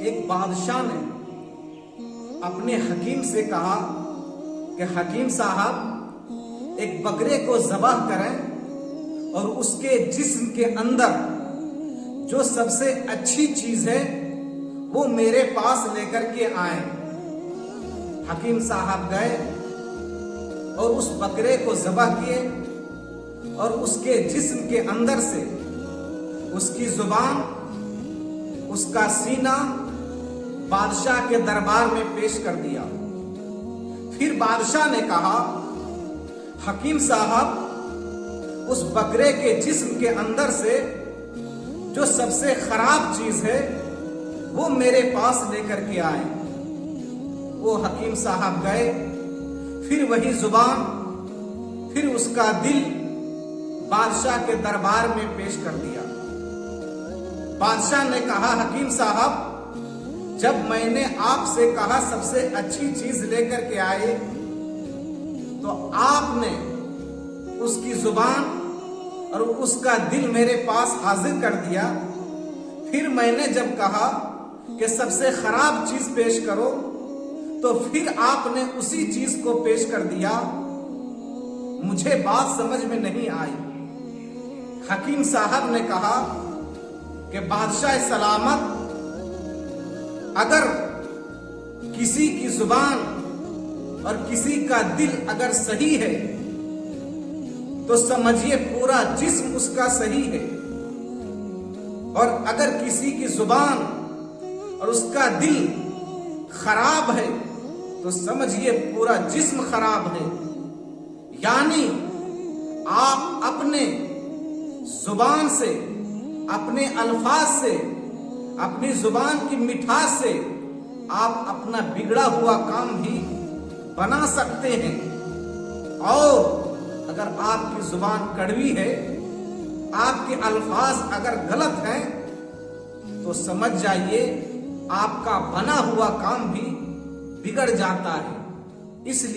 एक बादशाह ने अपने हकीम से कहा कि हकीम साहब एक बकरे को ज़बाह करें और उसके जिस्म के अंदर जो सबसे अच्छी चीज है वो मेरे पास लेकर के आए। हकीम साहब गए और उस बकरे को ज़बाह किए और उसके जिस्म के अंदर से उसकी जुबान, उसका सीना बादशाह के दरबार में पेश कर दिया। फिर बादशाह ने कहा, हकीम साहब उस बकरे के जिस्म के अंदर से जो सबसे खराब चीज है वो मेरे पास लेकर के आए। वो हकीम साहब गए, फिर वही जुबान, फिर उसका दिल बादशाह के दरबार में पेश कर दिया। बादशाह ने कहा, हकीम साहब जब मैंने आपसे कहा सबसे अच्छी चीज लेकर के आए तो आपने उसकी जुबान और उसका दिल मेरे पास हाजिर कर दिया। फिर मैंने जब कहा कि सबसे खराब चीज पेश करो तो फिर आपने उसी चीज को पेश कर दिया। मुझे बात समझ में नहीं आई। हकीम साहब ने कहा कि बादशाह सलामत, अगर किसी की जुबान और किसी का दिल अगर सही है तो समझिए पूरा जिस्म उसका सही है, और अगर किसी की जुबान और उसका दिल खराब है तो समझिए पूरा जिस्म खराब है। यानी आप अपने जुबान से, अपने अल्फाज से, अपनी जुबान की मिठास से आप अपना बिगड़ा हुआ काम भी बना सकते हैं। और अगर आपकी जुबान कड़वी है, आपके अल्फाज अगर गलत हैं तो समझ जाइए आपका बना हुआ काम भी बिगड़ जाता है। इसलिए